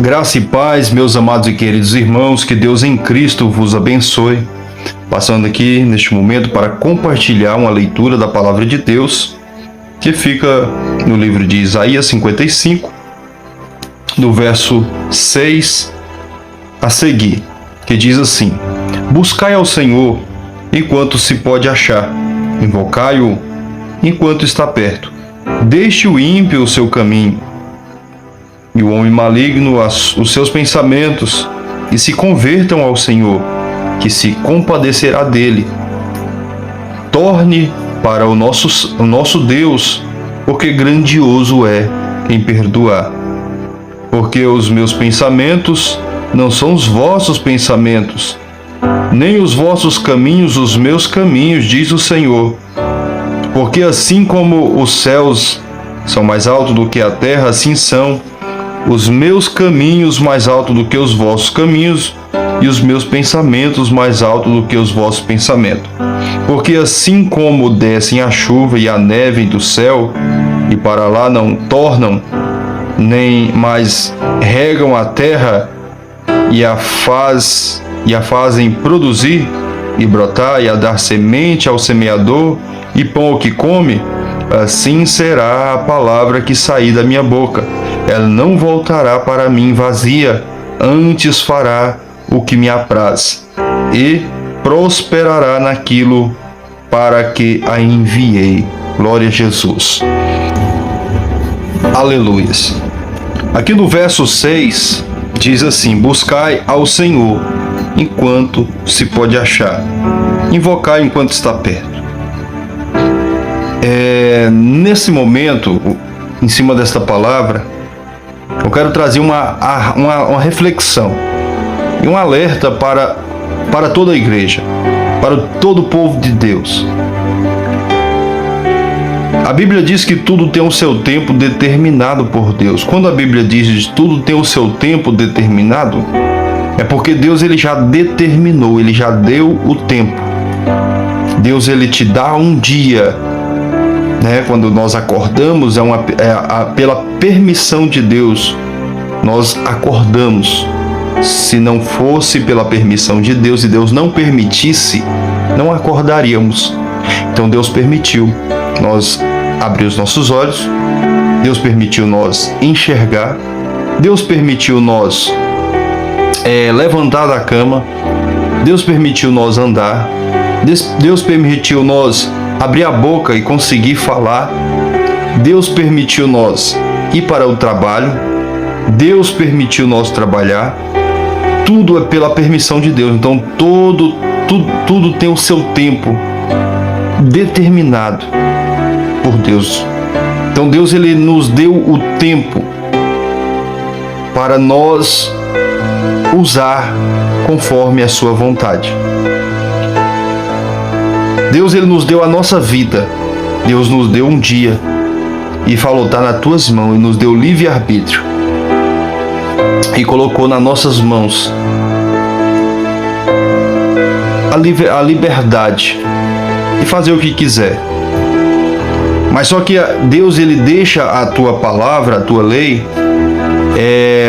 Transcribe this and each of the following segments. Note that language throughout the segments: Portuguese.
Graça e paz, meus amados e queridos irmãos, que Deus em Cristo vos abençoe. Passando aqui neste momento para compartilhar uma leitura da palavra de Deus, que fica no livro de Isaías 55, no verso 6 a seguir, que diz assim: Buscai ao Senhor enquanto se pode achar, invocai-o enquanto está perto. Deixe o ímpio o seu caminho, e o homem maligno os seus pensamentos, e se convertam ao Senhor, que se compadecerá dele. Torne para o nosso Deus, porque grandioso é em perdoar. Porque os meus pensamentos não são os vossos pensamentos, nem os vossos caminhos os meus caminhos, diz o Senhor. Porque assim como os céus são mais altos do que a terra, assim são os meus caminhos mais altos do que os vossos caminhos, e os meus pensamentos mais altos do que os vossos pensamentos. Porque assim como descem a chuva e a neve do céu, e para lá não tornam, nem mais regam a terra, e a fazem produzir, e brotar, e a dar semente ao semeador, e pão ao que come, assim será a palavra que sair da minha boca. Ela não voltará para mim vazia, antes fará o que me apraz, e prosperará naquilo para que a enviei. Glória a Jesus. Aleluias. Aqui no verso 6 diz assim: Buscai ao Senhor enquanto se pode achar, invocai enquanto está perto. Nesse momento, em cima desta palavra, eu quero trazer uma reflexão e um alerta para toda a igreja, para todo o povo de Deus. A Bíblia diz que tudo tem o seu tempo determinado por Deus. Quando a Bíblia diz que tudo tem o seu tempo determinado, é porque Deus ele já determinou, ele já deu o tempo. Deus ele te dá um dia, né? Quando nós acordamos, pela permissão de Deus, nós acordamos. Se não fosse pela permissão de Deus e Deus não permitisse, não acordaríamos. Então Deus permitiu nós abrir os nossos olhos, Deus permitiu nós enxergar, Deus permitiu nós levantar da cama, Deus permitiu nós andar, Deus permitiu nós abrir a boca e conseguir falar, Deus permitiu nós ir para o trabalho, Deus permitiu nós trabalhar. Tudo é pela permissão de Deus. Então tudo tem o seu tempo determinado por Deus. Então Deus ele nos deu o tempo para nós usar conforme a sua vontade. Deus ele nos deu a nossa vida. Deus nos deu um dia e falou: tá nas tuas mãos, e nos deu livre-arbítrio e colocou nas nossas mãos a liberdade de fazer o que quiser. Mas só que Deus ele deixa a tua palavra, a tua lei,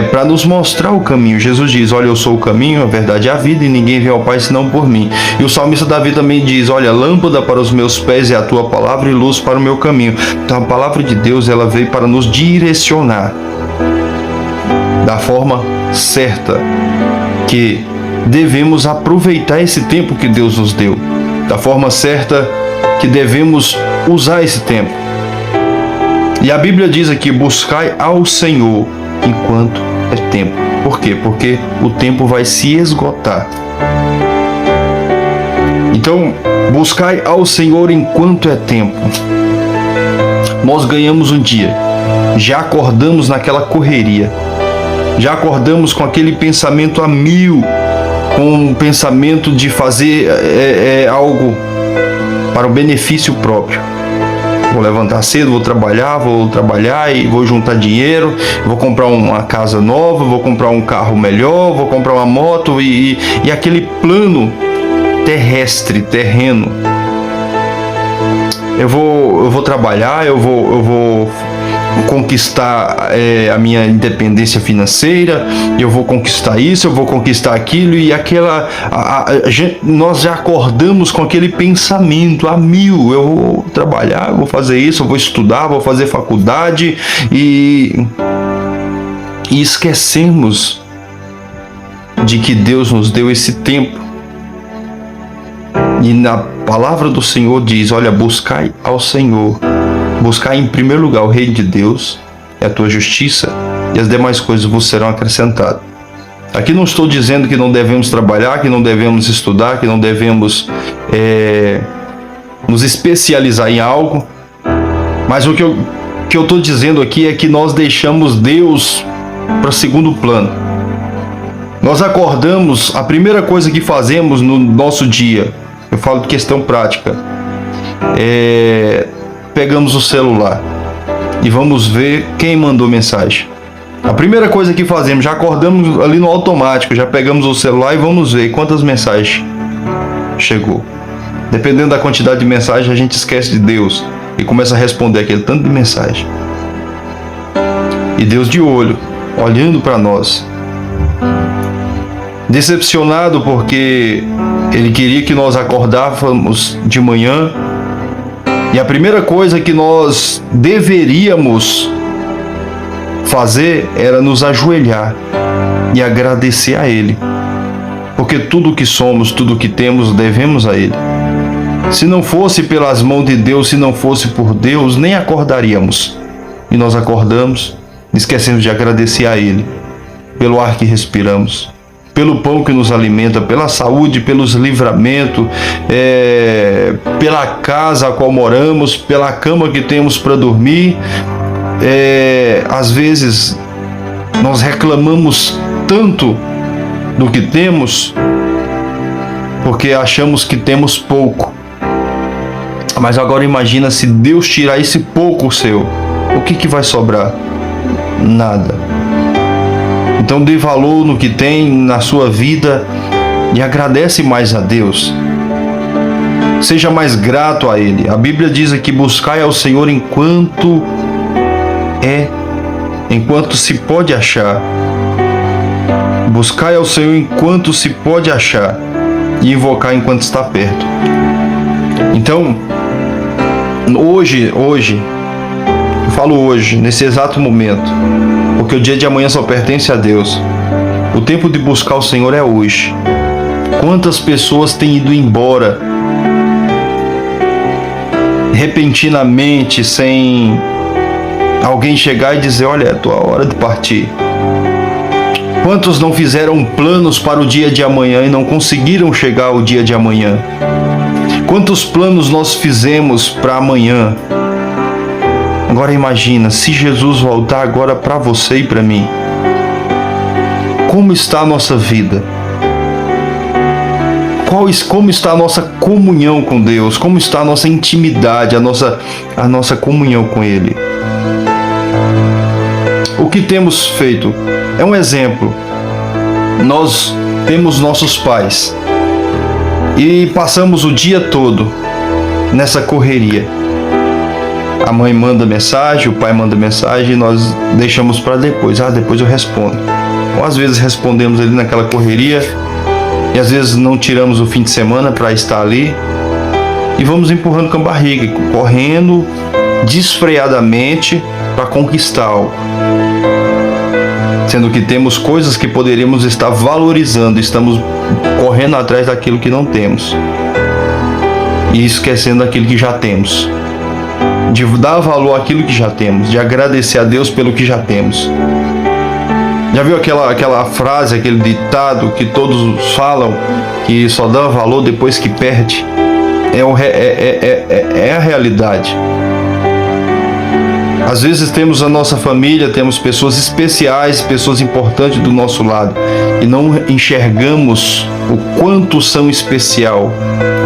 para nos mostrar o caminho. Jesus diz: olha, eu sou o caminho, a verdade e a vida, e ninguém vem ao Pai senão por mim. E o salmista Davi também diz: olha, lâmpada para os meus pés é a tua palavra e luz para o meu caminho. Então a palavra de Deus ela veio para nos direcionar da forma certa, que devemos aproveitar esse tempo que Deus nos deu, da forma certa que devemos usar esse tempo. E a Bíblia diz aqui: buscai ao Senhor enquanto é tempo. Por quê? Porque o tempo vai se esgotar. Então, buscai ao Senhor enquanto é tempo. Nós ganhamos um dia, já acordamos naquela correria, já acordamos com aquele pensamento a mil, com o pensamento de fazer algo para o benefício próprio. Vou levantar cedo, vou trabalhar e vou juntar dinheiro, vou comprar uma casa nova, vou comprar um carro melhor, vou comprar uma moto e aquele plano terrestre, terreno. Eu vou trabalhar, eu vou conquistar a minha independência financeira, eu vou conquistar isso, eu vou conquistar aquilo, e nós já acordamos com aquele pensamento a mil: eu vou trabalhar, eu vou fazer isso, eu vou estudar, vou fazer faculdade, e esquecemos de que Deus nos deu esse tempo. E na palavra do Senhor diz: olha, buscai ao Senhor, buscai em primeiro lugar o reino de Deus e a tua justiça, e as demais coisas vos serão acrescentadas. Aqui não estou dizendo que não devemos trabalhar, que não devemos estudar, que não devemos nos especializar em algo, mas o que eu estou dizendo aqui é que nós deixamos Deus para segundo plano. Nós acordamos, a primeira coisa que fazemos no nosso dia, eu falo de questão prática, pegamos o celular e vamos ver quem mandou mensagem. A primeira coisa que fazemos, já acordamos ali no automático, já pegamos o celular e vamos ver quantas mensagens chegou. Dependendo da quantidade de mensagens, a gente esquece de Deus e começa a responder aquele tanto de mensagem. E Deus de olho, olhando para nós, decepcionado porque Ele queria que nós acordássemos de manhã, e a primeira coisa que nós deveríamos fazer era nos ajoelhar e agradecer a Ele, porque tudo que somos, tudo que temos, devemos a Ele. Se não fosse pelas mãos de Deus, se não fosse por Deus, nem acordaríamos. E nós acordamos, esquecemos de agradecer a Ele pelo ar que respiramos, pelo pão que nos alimenta, pela saúde, pelos livramentos, pela casa a qual moramos, pela cama que temos para dormir. Às vezes nós reclamamos tanto do que temos porque achamos que temos pouco. Mas agora imagina se Deus tirar esse pouco seu, o que vai sobrar? Nada. Então dê valor no que tem na sua vida e agradece mais a Deus. Seja mais grato a Ele. A Bíblia diz aqui: buscai ao Senhor enquanto se pode achar. Buscai ao Senhor enquanto se pode achar, e invocar enquanto está perto. Então, hoje, eu falo hoje, nesse exato momento, porque o dia de amanhã só pertence a Deus. O tempo de buscar o Senhor é hoje. Quantas pessoas têm ido embora repentinamente, sem alguém chegar e dizer: olha, é a tua hora de partir. Quantos não fizeram planos para o dia de amanhã e não conseguiram chegar ao dia de amanhã? Quantos planos nós fizemos para amanhã? Agora imagina, se Jesus voltar agora para você e para mim, como está a nossa vida? Como está a nossa comunhão com Deus? Como está a nossa intimidade, a nossa comunhão com Ele? O que temos feito? É um exemplo. Nós temos nossos pais e passamos o dia todo nessa correria. A mãe manda mensagem, o pai manda mensagem, e nós deixamos para depois. Depois eu respondo. Ou às vezes respondemos ali naquela correria, e às vezes não tiramos o fim de semana para estar ali, e vamos empurrando com a barriga, correndo desfreadamente para conquistar algo, sendo que temos coisas que poderíamos estar valorizando, estamos correndo atrás daquilo que não temos e esquecendo daquilo que já temos, de dar valor àquilo que já temos, de agradecer a Deus pelo que já temos. Já viu aquela frase, aquele ditado que todos falam, que só dá valor depois que perde? É a realidade. Às vezes temos a nossa família, temos pessoas especiais, pessoas importantes do nosso lado, e não enxergamos o quanto são especial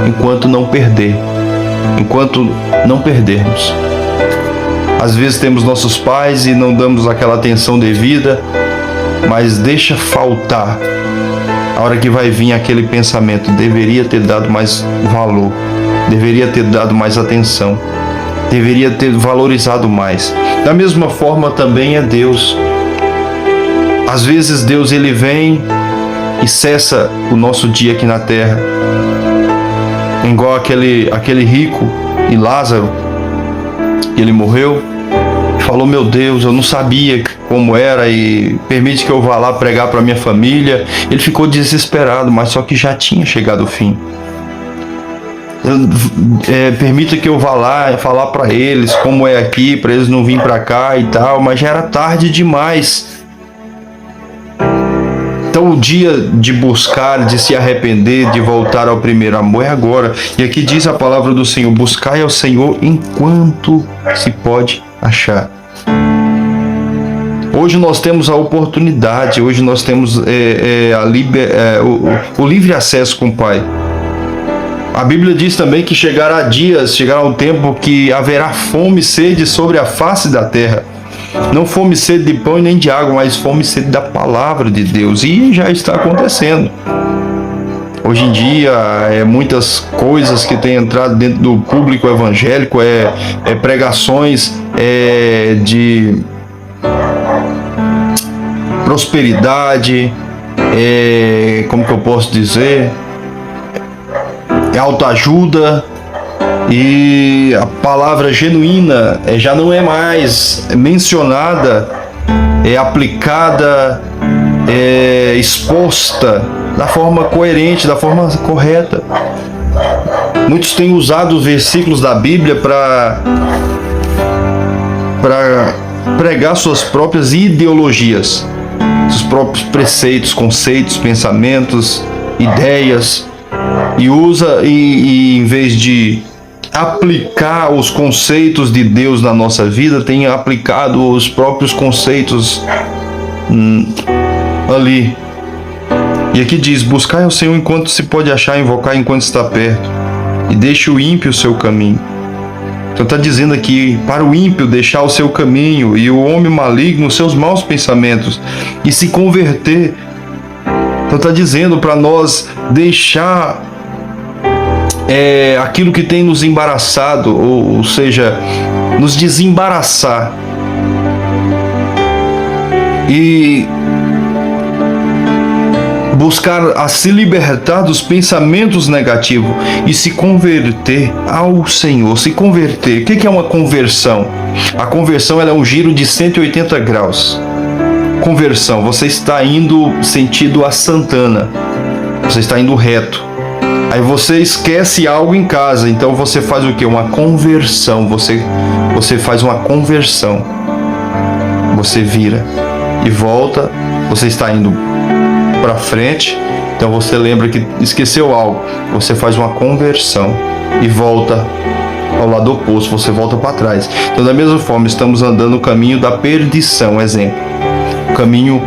enquanto não perdermos. Às vezes temos nossos pais e não damos aquela atenção devida, mas deixa faltar. A hora que vai vir aquele pensamento: deveria ter dado mais valor, deveria ter dado mais atenção, deveria ter valorizado mais. Da mesma forma também é Deus. Às vezes Deus ele vem e cessa o nosso dia aqui na terra. Igual aquele rico e Lázaro, ele morreu, falou: meu Deus, eu não sabia como era e permite que eu vá lá pregar para minha família. Ele ficou desesperado, mas só que já tinha chegado o fim. Permita que eu vá lá falar para eles como é aqui, para eles não virem para cá e tal, mas já era tarde demais. Então o dia de buscar, de se arrepender, de voltar ao primeiro amor é agora. E aqui diz a palavra do Senhor: buscai ao Senhor enquanto se pode achar. Hoje nós temos a oportunidade, hoje nós temos o livre acesso com o Pai. A Bíblia diz também que chegará um tempo que haverá fome e sede sobre a face da terra. Não fome e sede de pão e nem de água, mas fome e sede da palavra de Deus. E já está acontecendo. Hoje em dia, muitas coisas que têm entrado dentro do público evangélico, pregações de prosperidade, como que eu posso dizer? Autoajuda, e a palavra genuína já não é mais mencionada, aplicada, exposta da forma coerente, da forma correta. Muitos têm usado os versículos da Bíblia para pregar suas próprias ideologias, seus próprios preceitos, conceitos, pensamentos, ideias. E em vez de aplicar os conceitos de Deus na nossa vida, tem aplicado os próprios conceitos ali. E aqui diz: buscai ao Senhor enquanto se pode achar, invocar enquanto está perto, e deixe o ímpio o seu caminho. Então está dizendo aqui para o ímpio deixar o seu caminho e o homem maligno os seus maus pensamentos e se converter. Então está dizendo para nós deixar aquilo que tem nos embaraçado, ou seja, nos desembaraçar e buscar a se libertar dos pensamentos negativos e se converter ao Senhor. Se converter. O que é uma conversão? A conversão ela é um giro de 180 graus. Conversão, você está indo sentido a Santana, você está indo reto. Aí você esquece algo em casa, então você faz o quê? Uma conversão. Você faz uma conversão. Você vira e volta. Você está indo para frente, então você lembra que esqueceu algo. Você faz uma conversão e volta ao lado oposto. Você volta para trás. Então, da mesma forma, estamos andando no caminho da perdição. Exemplo: o caminho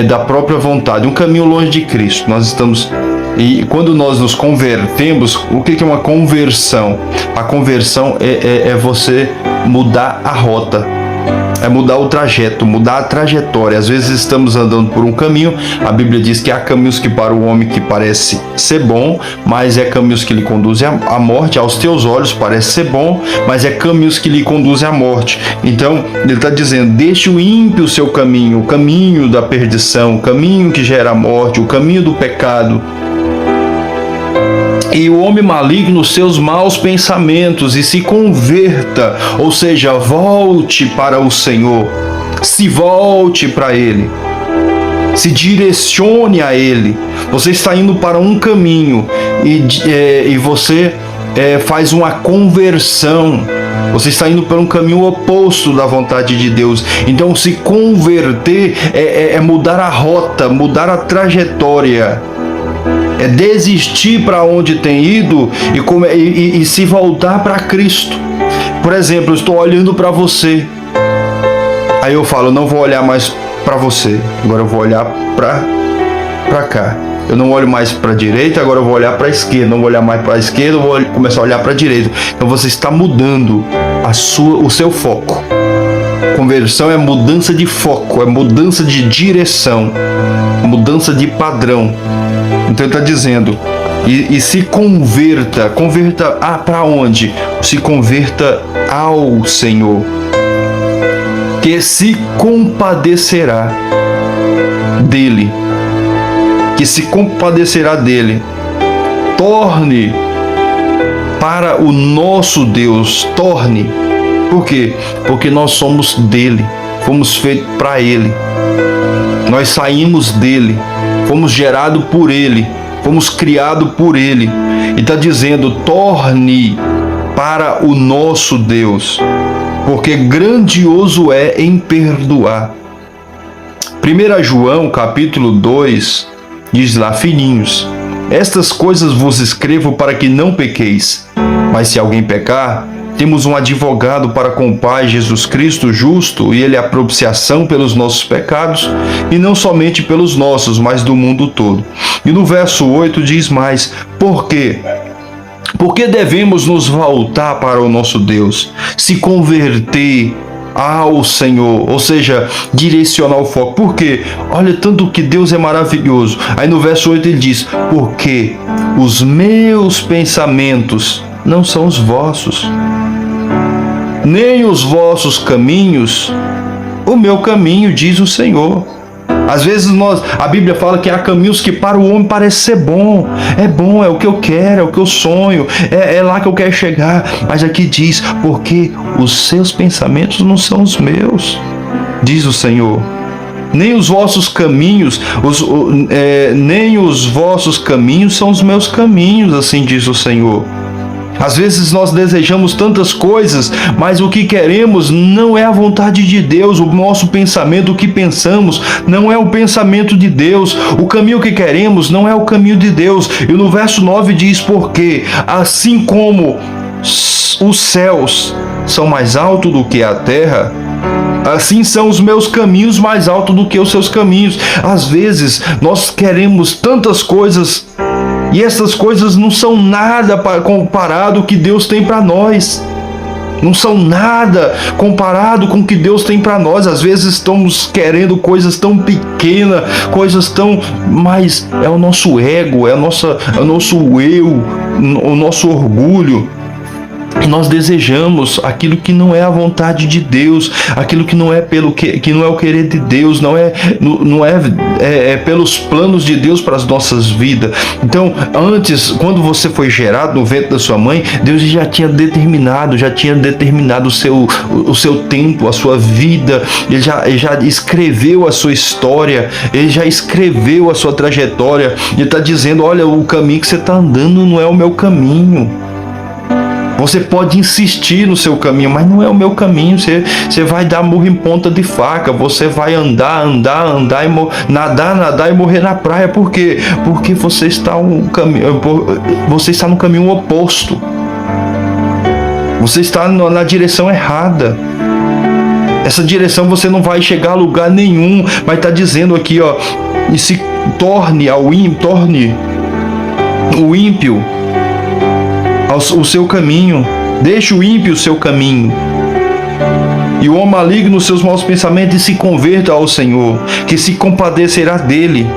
da própria vontade, um caminho longe de Cristo. Nós estamos. E quando nós nos convertemos, o que é uma conversão? A conversão é você mudar a rota, é mudar o trajeto, mudar a trajetória. Às vezes estamos andando por um caminho, a Bíblia diz que há caminhos que para o homem que parece ser bom, mas caminhos que lhe conduzem à morte. Aos teus olhos parece ser bom, mas caminhos que lhe conduzem à morte. Então ele está dizendo: deixe o ímpio o seu caminho, o caminho da perdição, o caminho que gera a morte, o caminho do pecado. E o homem maligno os seus maus pensamentos, e se converta, ou seja, volte para o Senhor, se volte para Ele, se direcione a Ele. Você está indo para um caminho e você faz uma conversão. Você está indo para um caminho oposto da vontade de Deus. Então, se converter é mudar a rota, mudar a trajetória. É desistir para onde tem ido e se voltar para Cristo. Por exemplo, eu estou olhando para você. Aí eu falo: não vou olhar mais para você. Agora eu vou olhar para cá. Eu não olho mais para a direita, agora eu vou olhar para a esquerda. Não vou olhar mais para a esquerda, eu vou começar a olhar para a direita. Então você está mudando o seu foco. Conversão é mudança de foco, é mudança de direção, mudança de padrão. Então ele está dizendo: e se converta para onde? Se converta ao Senhor. que se compadecerá dele. Que se compadecerá dele. Torne para o nosso Deus. Torne. Por quê? Porque nós somos dele. Fomos feitos para ele. Nós saímos dele. Fomos gerados por ele. Fomos criados por ele. E está dizendo, torne para o nosso Deus. Porque grandioso é em perdoar. 1 João capítulo 2 diz lá, filhinhos, estas coisas vos escrevo para que não pequeis. Mas se alguém pecar, temos um advogado para com o Pai, Jesus Cristo justo, e ele é a propiciação pelos nossos pecados, e não somente pelos nossos, mas do mundo todo. E no verso 8 diz mais, por quê? Porque devemos nos voltar para o nosso Deus, se converter ao Senhor, ou seja, direcionar o foco. Por quê? Olha tanto que Deus é maravilhoso. Aí no verso 8 ele diz, porque os meus pensamentos não são os vossos, nem os vossos caminhos, o meu caminho, diz o Senhor. Às vezes a Bíblia fala que há caminhos que para o homem parece ser bom, é o que eu quero, é o que eu sonho, é lá que eu quero chegar. Mas aqui diz, porque os seus pensamentos não são os meus, diz o Senhor. Nem os vossos caminhos, nem os vossos caminhos são os meus caminhos, assim diz o Senhor. Às vezes nós desejamos tantas coisas, mas o que queremos não é a vontade de Deus. O nosso pensamento, o que pensamos, não é o pensamento de Deus. O caminho que queremos não é o caminho de Deus. E no verso 9 diz, porque assim como os céus são mais altos do que a terra, assim são os meus caminhos mais altos do que os seus caminhos. Às vezes nós queremos tantas coisas, e essas coisas não são nada comparado com o que Deus tem para nós. Não são nada comparado com o que Deus tem para nós. Às vezes estamos querendo coisas tão pequenas, coisas tão... Mas é o nosso ego, é o nosso eu, o nosso orgulho. Nós desejamos aquilo que não é a vontade de Deus, aquilo que não é que não é o querer de Deus, não é pelos planos de Deus para as nossas vidas. Então, antes, quando você foi gerado no ventre da sua mãe, Deus já tinha determinado o seu tempo, a sua vida. Ele já escreveu a sua história, ele já escreveu a sua trajetória. Ele está dizendo, olha, o caminho que você está andando não é o meu caminho. Você pode insistir no seu caminho, mas não é o meu caminho. Você vai dar murro em ponta de faca. Você vai andar e nadar e morrer na praia. Por quê? Porque você está no caminho oposto. Você está na direção errada. Essa direção você não vai chegar a lugar nenhum. Mas está dizendo aqui, ó, e se torne o ímpio o seu caminho, deixe o ímpio o seu caminho, e o homem maligno os seus maus pensamentos, e se converta ao Senhor, que se compadecerá dele.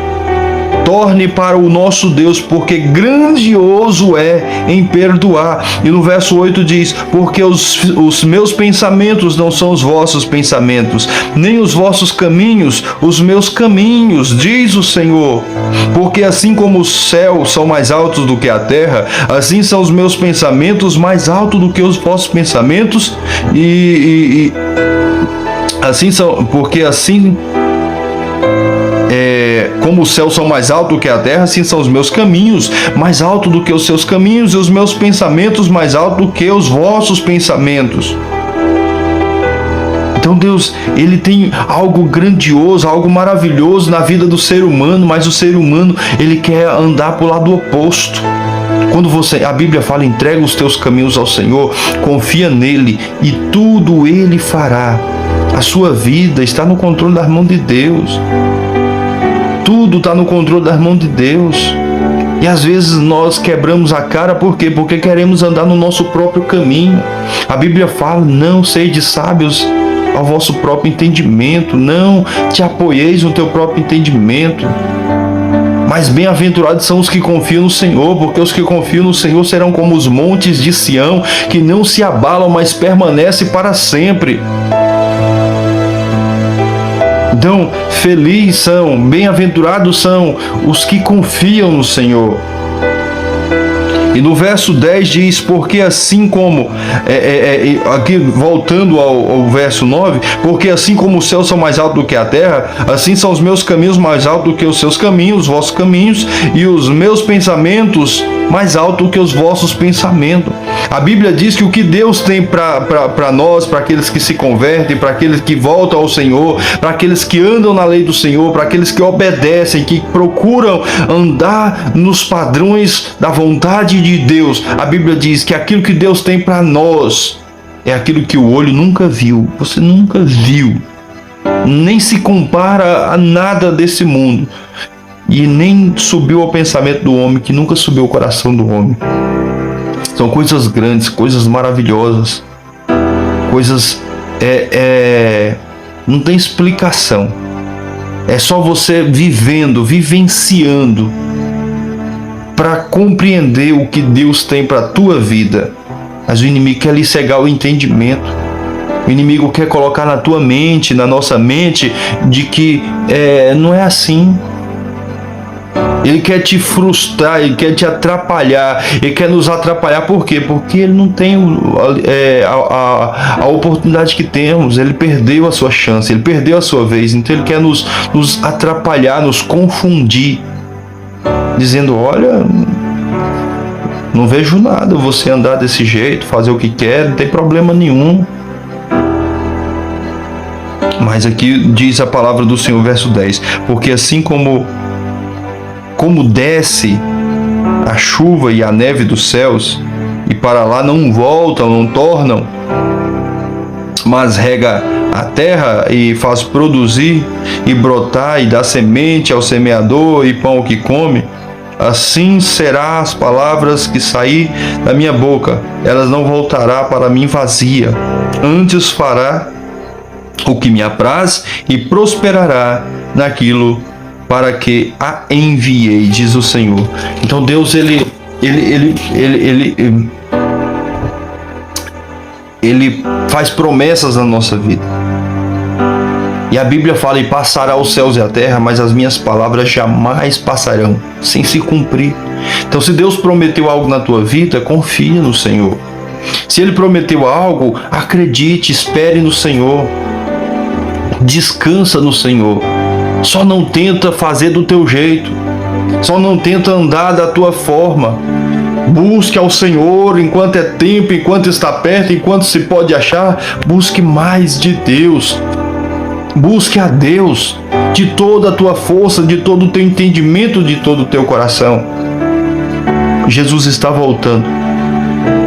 Torne para o nosso Deus, porque grandioso é em perdoar. E no verso 8 diz, porque os meus pensamentos não são os vossos pensamentos, nem os vossos caminhos os meus caminhos, diz o Senhor. Porque assim como os céus são mais altos do que a terra, assim são os meus pensamentos mais altos do que os vossos pensamentos, e assim são, porque assim como os céus são mais altos do que a terra, assim são os meus caminhos mais altos do que os seus caminhos, e os meus pensamentos mais altos do que os vossos pensamentos. Então Deus, ele tem algo grandioso, algo maravilhoso na vida do ser humano, mas o ser humano, ele quer andar para o lado oposto. Quando a Bíblia fala, entrega os teus caminhos ao Senhor, confia nele e tudo ele fará. A sua vida está no controle das mãos de Deus. Tudo está no controle das mãos de Deus. E às vezes nós quebramos a cara, por quê? Porque queremos andar no nosso próprio caminho. A Bíblia fala, não sede sábios ao vosso próprio entendimento, não te apoieis no teu próprio entendimento. Mas bem-aventurados são os que confiam no Senhor, porque os que confiam no Senhor serão como os montes de Sião, que não se abalam, mas permanecem para sempre. Então, felizes são, bem-aventurados são os que confiam no Senhor. E no verso 10 diz, porque assim como, aqui voltando ao verso 9, porque assim como os céus são mais altos do que a terra, assim são os meus caminhos mais altos do que os seus caminhos, os vossos caminhos, e os meus pensamentos mais altos do que os vossos pensamentos. A Bíblia diz que o que Deus tem para nós, para aqueles que se convertem, para aqueles que voltam ao Senhor, para aqueles que andam na lei do Senhor, para aqueles que obedecem, que procuram andar nos padrões da vontade de Deus, a Bíblia diz que aquilo que Deus tem para nós é aquilo que o olho nunca viu, você nunca viu, nem se compara a nada desse mundo, e nem subiu ao pensamento do homem, que nunca subiu ao coração do homem. São coisas grandes, coisas maravilhosas, coisas não tem explicação. É só você vivenciando, para compreender o que Deus tem para a tua vida. Mas o inimigo quer lhe cegar o entendimento. O inimigo quer colocar na tua mente, na nossa mente, de que não é assim. Ele quer te frustrar, ele quer te atrapalhar, ele quer nos atrapalhar. Por quê? Porque ele não tem a oportunidade que temos, ele perdeu a sua chance, ele perdeu a sua vez, então ele quer nos atrapalhar, nos confundir, dizendo, olha, não vejo nada, você andar desse jeito, fazer o que quer, não tem problema nenhum. Mas aqui diz a palavra do Senhor, verso 10, porque assim como desce a chuva e a neve dos céus, e para lá não voltam, não tornam, mas rega a terra e faz produzir e brotar e dá semente ao semeador e pão ao que come, assim será as palavras que sair da minha boca, elas não voltará para mim vazia, antes fará o que me apraz e prosperará naquilo para que a enviei, diz o Senhor. Então Deus, ele faz promessas na nossa vida. E a Bíblia fala, e passará os céus e a terra, mas as minhas palavras jamais passarão, sem se cumprir. Então, se Deus prometeu algo na tua vida, confia no Senhor. Se Ele prometeu algo, acredite, espere no Senhor. Descansa no Senhor. Só não tenta fazer do teu jeito. Só não tenta andar da tua forma. Busque ao Senhor enquanto é tempo, enquanto está perto, enquanto se pode achar. Busque mais de Deus. Busque a Deus de toda a tua força, de todo o teu entendimento, de todo o teu coração. Jesus está voltando.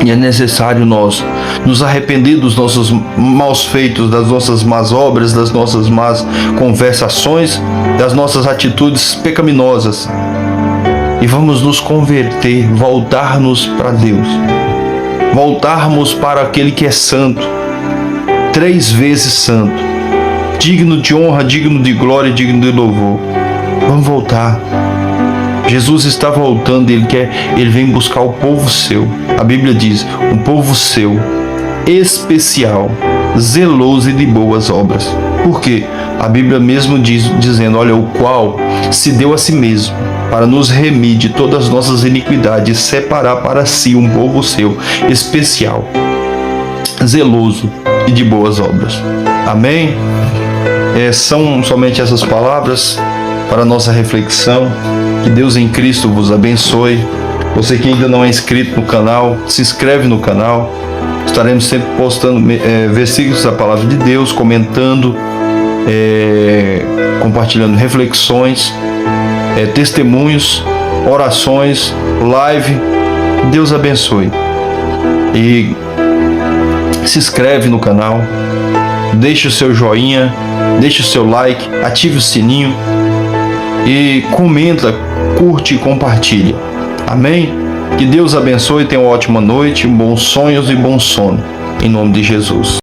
E é necessário nós nos arrepender dos nossos maus feitos, das nossas más obras, das nossas más conversações, das nossas atitudes pecaminosas. E vamos nos converter, voltarmos para Deus. Voltarmos para aquele que é santo, 3 vezes santo, digno de honra, digno de glória, digno de louvor. Vamos voltar. Jesus está voltando, ele vem buscar o povo seu. A Bíblia diz, um povo seu, especial, zeloso e de boas obras. Por quê? A Bíblia mesmo dizendo, olha, o qual se deu a si mesmo, para nos remir de todas as nossas iniquidades, separar para si um povo seu, especial, zeloso e de boas obras. Amém? São somente essas palavras para a nossa reflexão. Que Deus em Cristo vos abençoe. Você que ainda não é inscrito no canal, se inscreve no canal. Estaremos sempre postando versículos da palavra de Deus, comentando, compartilhando reflexões, testemunhos, orações, live. Deus abençoe. E se inscreve no canal, deixe o seu joinha, deixe o seu like, ative o sininho e comenta, curte e compartilha. Amém? Que Deus abençoe, tenha uma ótima noite, bons sonhos e bom sono. Em nome de Jesus.